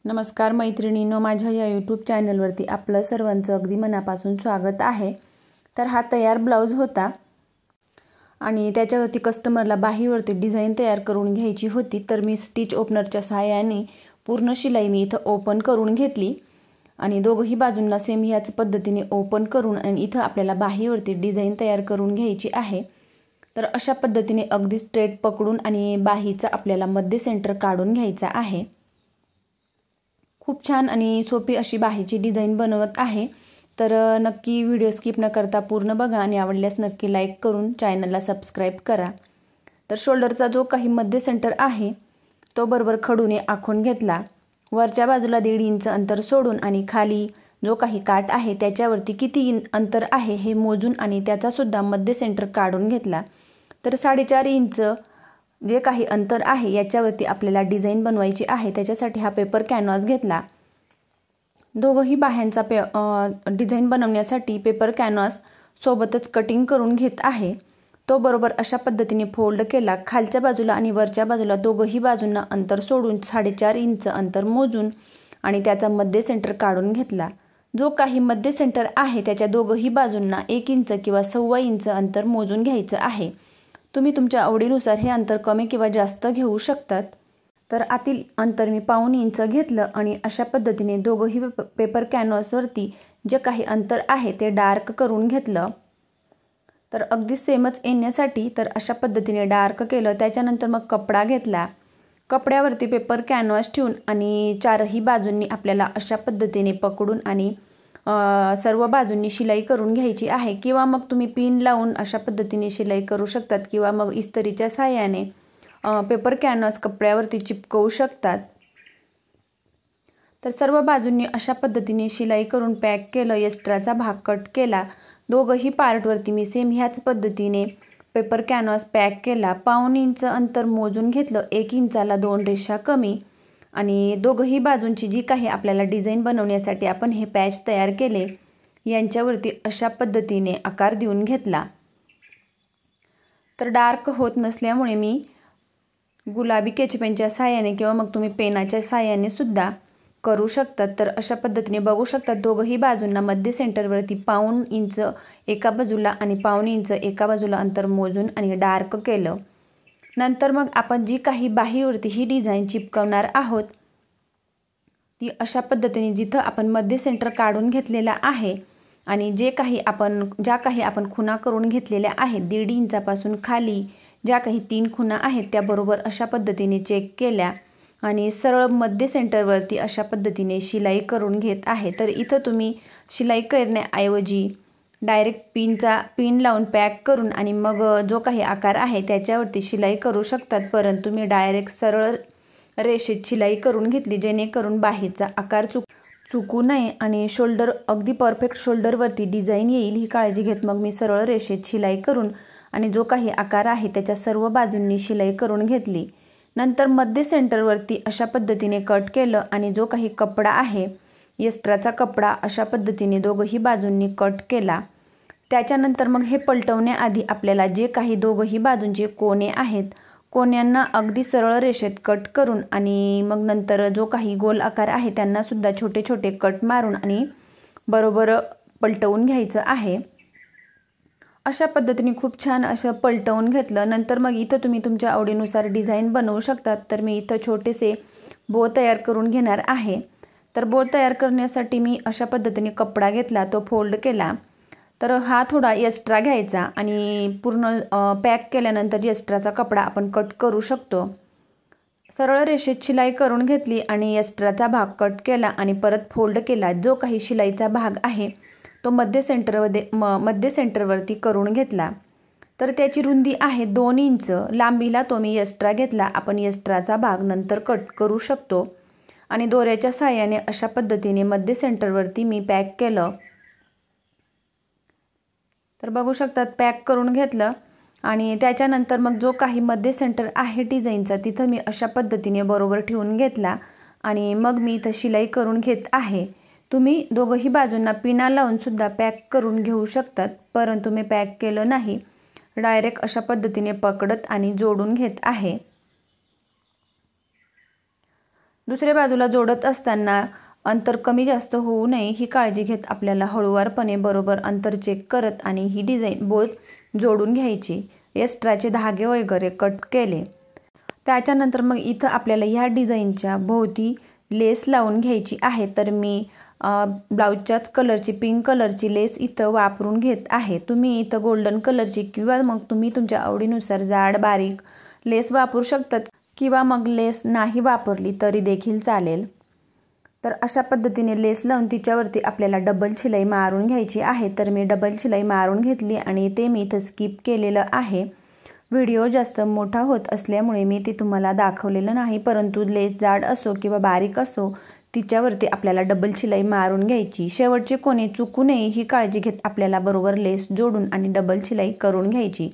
नमस्कार मैत्रिणींनो, माझ्या या यूट्यूब चॅनलवरती आपलं सर्वांचं अगदी मनापासून स्वागत आहे। तर हा तयार ब्लाऊज होता आणि त्याच्यावरती कस्टमरला बाहीवरती डिझाईन तयार करून घ्यायची होती। तर मी स्टिच ओपनरच्या सहाय्याने पूर्ण शिलाई मी इथं ओपन करून घेतली आणि दोघही बाजूंना सेम ह्याच पद्धतीने ओपन करून आणि इथं आपल्याला बाहीवरती डिझाईन तयार करून घ्यायची आहे। तर अशा पद्धतीने अगदी स्ट्रेट पकडून आणि बाहीचा आपल्याला मध्य सेंटर काढून घ्यायचा आहे। खूप छान आणि सोपी अशी बाहीची डिझाईन बनवत आहे। तर नक्की व्हिडिओ स्किप न करता पूर्ण बघा आणि आवडल्यास नक्की लाईक करून चॅनलला सबस्क्राइब करा। तर शोल्डरचा जो काही मध्य सेंटर आहे तो बरोबर खडूने आखून घेतला। वरच्या बाजूला 1.5 इंच अंतर सोडून आणि खाली जो काही काठ आहे त्याच्यावरती किती अंतर आहे हे मोजून आणि त्याचा सुद्धा मध्य सेंटर काढून घेतला। तर 4.5 इंच जे काही अंतर आहे याच्यावरती आपल्याला डिझाईन बनवायची आहे। त्याच्यासाठी हा पेपर कॅनव्हास घेतला। दोघही बाह्यांचा डिझाईन बनवण्यासाठी पेपर कॅनव्हास सोबतच कटिंग करून घेत आहे। तो बरोबर अशा पद्धतीने फोल्ड केला। खालच्या बाजूला आणि वरच्या बाजूला दोघही बाजूंना अंतर सोडून 4.5 इंच अंतर मोजून आणि त्याचा मध्य सेंटर काढून घेतला। जो काही मध्य सेंटर आहे त्याच्या दोघही बाजूंना 1 इंच किंवा 1.25 इंच अंतर मोजून घ्यायचं आहे। तुम्ही तुमच्या आवडीनुसार हे अंतर कमी किंवा जास्त घेऊ शकतात। तर आतील अंतर मी 1.25 इंच घेतलं आणि अशा पद्धतीने दोघही पेपर कॅनव्हासवरती जे काही अंतर आहे ते डार्क करून घेतलं। तर अगदी सेमच येण्यासाठी तर अशा पद्धतीने डार्क केलं। त्याच्यानंतर मग कपडा घेतला। कपड्यावरती पेपर कॅनव्हास ठेवून आणि चारही बाजूंनी आपल्याला अशा पद्धतीने पकडून आणि सर्व बाजूंनी शिलाई करून घ्यायची आहे। किंवा मग तुम्ही पिन लावून अशा पद्धतीने शिलाई करू शकतात किंवा मग इस्त्रीच्या सहाय्याने पेपर कॅनव्हास कपड्यावरती चिपकवू शकतात। तर सर्व बाजूंनी अशा पद्धतीने शिलाई करून पॅक केलं। एक्स्ट्राचा भाग कट केला। दोघही पार्टवरती मी सेम ह्याच पद्धतीने पेपर कॅनव्हास पॅक केला। 1.25 इंच अंतर मोजून घेतलं। 1 इंचाला 2 रेषा कमी आणि दोघही बाजूंची जी काही आपल्याला डिझाईन बनवण्यासाठी आपण हे पॅच तयार केले यांच्यावरती अशा पद्धतीने आकार देऊन घेतला। तर डार्क होत नसल्यामुळे मी गुलाबी केचपेनच्या सहाय्याने किंवा मग तुम्ही पेनाच्या सहाय्याने सुद्धा करू शकतात। तर अशा पद्धतीने बघू शकतात दोघही बाजूंना मध्य सेंटरवरती 1.25 इंच एका बाजूला आणि 1.25 इंच एका बाजूला अंतर मोजून आणि डार्क केलं। नंतर मग आपण जी काही बाहीवरती ही डिझाईन चिपकवणार आहोत ती अशा पद्धतीने जिथं आपण मध्य सेंटर काढून घेतलेला आहे आणि ज्या काही आपण खुणा करून घेतलेल्या आहेत 1.5 इंचापासून खाली ज्या काही 3 खुणा आहेत त्या बरोबर अशा पद्धतीने चेक केल्या आणि सरळ मध्य सेंटरवरती अशा पद्धतीने शिलाई करून घेत आहे। तर इथं तुम्ही शिलाई करण्याऐवजी डायरेक्ट पिन लावून पॅक करून आणि मग जो काही आकार आहे त्याच्यावरती शिलाई करू शकतात। परंतु मी डायरेक्ट सरळ रेषेत शिलाई करून घेतली जेणेकरून बाहीचा आकार चुकू नये आणि शोल्डर अगदी परफेक्ट शोल्डरवरती डिझाईन येईल ही काळजी घेत मग मी सरळ रेषेत शिलाई करून आणि जो काही आकार आहे त्याच्या सर्व बाजूंनी शिलाई करून घेतली। नंतर मध्य सेंटरवरती अशा पद्धतीने कट केलं आणि जो काही कपडा आहे एक्स्ट्राचा कपडा अशा पद्धतीने दोघही बाजूंनी कट केला। त्याच्यानंतर मग हे पलटवण्याआधी आपल्याला जे काही दोघही बाजूंचे कोने आहेत कोण्यांना अगदी सरळ रेषेत कट करून आणि मग नंतर जो काही गोल आकार आहे त्यांना सुद्धा छोटे छोटे कट मारून आणि बरोबर पलटवून घ्यायचं आहे। अशा पद्धतीने खूप छान असं पलटवून घेतलं। नंतर मग इथं तुम्ही तुमच्या आवडीनुसार डिझाईन बनवू शकतात। तर मी इथं छोटेसे बो तयार करून घेणार आहे। तर बो तयार करण्यासाठी मी अशा पद्धतीने कपडा घेतला, तो फोल्ड केला। तर हा थोडा एक्स्ट्रा घ्यायचा आणि पूर्ण पॅक केल्यानंतर एक्स्ट्राचा कपडा आपण कट करू शकतो। सरळ रेषेत शिलाई करून घेतली आणि एक्स्ट्राचा भाग कट केला आणि परत फोल्ड केला। जो काही शिलाईचा भाग आहे तो मध्य सेंटरवरती करून घेतला। तर त्याची रुंदी आहे 2 इंच, लांबीला तो मी एक्स्ट्रा घेतला। आपण एक्स्ट्राचा भाग नंतर कट करू शकतो आणि दोऱ्याच्या सहाय्याने अशा पद्धतीने मध्य सेंटरवरती मी पॅक केलं। तर बघू शकतात पॅक करून घेतलं आणि त्याच्यानंतर मग जो काही मध्य सेंटर आहे डिझाईनचा तिथं मी अशा पद्धतीने बरोबर ठेवून घेतला आणि मग मी इथं शिलाई करून घेत आहे। तुम्ही दोघही बाजूंना पिना लावून सुद्धा पॅक करून घेऊ शकतात, परंतु मी पॅक केलं नाही, डायरेक्ट अशा पद्धतीने पकडत आणि जोडून घेत आहे। दुसऱ्या बाजूला जोडत असताना अंतर कमी जास्त होऊ नये ही काळजी घेत आपल्याला हळूवारपणे बरोबर अंतर चेक करत आणि ही डिझाईन बोट जोडून घ्यायची। एक्स्ट्राचे धागे वगैरे कट केले। त्याच्यानंतर मग इथं आपल्याला ह्या डिझाईनच्या भोवती लेस लावून घ्यायची आहे। तर मी ब्लाऊजच्याच कलरची पिंक कलरची लेस इथं वापरून घेत आहे। तुम्ही इथं गोल्डन कलरची किंवा मग तुम्ही तुमच्या आवडीनुसार जाड बारीक लेस वापरू शकतात किंवा मग लेस नाही वापरली तरी देखील चालेल। तर अशा पद्धतीने लेस लावून तिच्यावरती आपल्याला डबल शिलाई मारून घ्यायची आहे। तर मी डबल शिलाई मारून घेतली आणि ते मी इथं स्किप केलेलं आहे। व्हिडिओ जास्त मोठा होत असल्यामुळे मी ते तुम्हाला दाखवलेलं नाही, परंतु लेस जाड असो किंवा बारीक असो तिच्यावरती आपल्याला डबल शिलाई मारून घ्यायची। शेवटचे कोणे चुकू नये ही काळजी घेत आपल्याला बरोबर लेस जोडून आणि डबल शिलाई करून घ्यायची।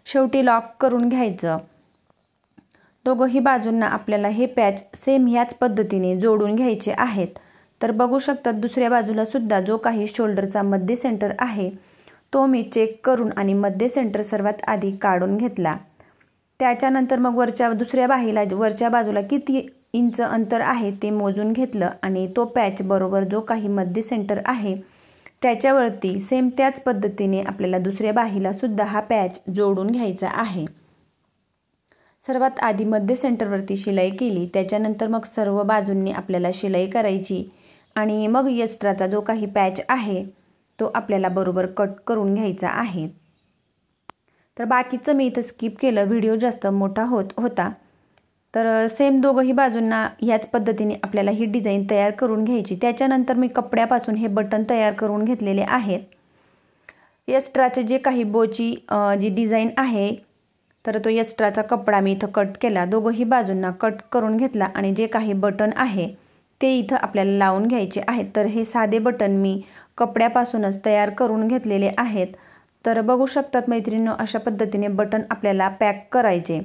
शेवटी लॉक करून घ्यायचं। दोघंही बाजूंना आपल्याला हे पॅच सेम ह्याच पद्धतीने जोडून घ्यायचे आहेत। तर बघू शकतात दुसऱ्या बाजूला सुद्धा जो काही शोल्डरचा मध्य सेंटर आहे तो मी चेक करून आणि मध्य सेंटर सर्वात आधी काढून घेतला। त्याच्यानंतर मग दुसऱ्या बाहीला वरच्या बाजूला किती इंच अंतर आहे ते मोजून घेतलं आणि तो पॅच बरोबर जो काही मध्य सेंटर आहे त्याच्यावरती सेम त्याच पद्धतीने आपल्याला दुसऱ्या बाहीला सुद्धा हा पॅच जोडून घ्यायचा आहे। सर्वात आधी मध्य सेंटरवरती शिलाई केली, त्याच्यानंतर मग सर्व बाजूंनी आपल्याला शिलाई करायची आणि मग एक्स्ट्राचा जो काही पॅच आहे तो आपल्याला बरोबर कट करून घ्यायचा आहे। तर बाकीचं मी इथं स्किप केलं, व्हिडिओ जास्त मोठा होता। तर सेम दोघंही बाजूंना ह्याच पद्धतीने आपल्याला ही डिझाईन तयार करून घ्यायची। त्याच्यानंतर मी कपड्यापासून हे बटन तयार करून घेतलेले आहेत। एक्स्ट्राचे जे काही बोची जी डिझाईन आहे तर तो एक्स्ट्राचा कपडा मी इथं कट केला, दोघंही बाजूंना कट करून घेतला आणि जे काही बटन आहे ते इथं आपल्याला लावून घ्यायचे आहेत। तर हे साधे बटन मी कपड्यापासूनच तयार करून घेतलेले आहेत। तर बघू शकतात मैत्रिणींनो, अशा पद्धतीने बटन आपल्याला पॅक करायचे।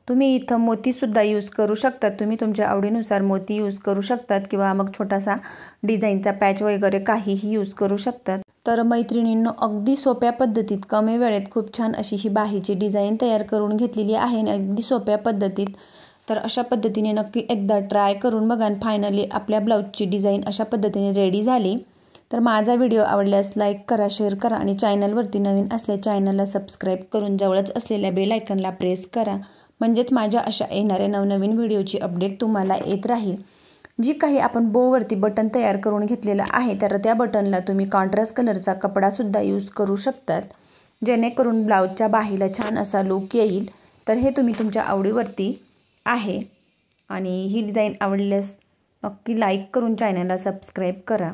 तुम्ही इथं मोतीसुद्धा यूज करू शकतात, तुम्ही तुमच्या आवडीनुसार मोती यूज करू शकतात किंवा मग छोटासा डिझाईनचा पॅच वगैरे काहीही यूज करू शकतात। तर मैत्रिणींनो, अगदी सोप्या पद्धतीत कमी वेळेत खूप छान अशी ही बाहीची डिझाईन तयार करून घेतलेली आहे आणि अगदी सोप्या पद्धतीत। तर अशा पद्धतीने नक्की एकदा ट्राय करून बघा आणि फायनली आपल्या ब्लाऊजची डिझाईन अशा पद्धतीने रेडी झाली। तर माझा व्हिडिओ आवडल्यास लाईक करा, शेअर करा आणि चॅनलवरती नवीन असल्या चॅनलला सबस्क्राईब करून जवळच असलेल्या बेल आयकॉनला प्रेस करा, म्हणजेच माझ्या अशा येणाऱ्या नवनवीन व्हिडिओची अपडेट तुम्हाला येत राहील। जी काही आपण बोवरती बटन तयार करून घेतलेलं आहे तर त्या बटनला तुम्ही कॉन्ट्रास्ट कलरचा कपडासुद्धा यूज करू शकतात, जेणेकरून ब्लाऊजच्या बाहीला छान असा लुक येईल। तर हे तुम्ही तुमच्या आवडीवरती आहे आणि ही डिझाईन आवडल्यास नक्की लाईक करून चॅनलला सबस्क्राईब करा।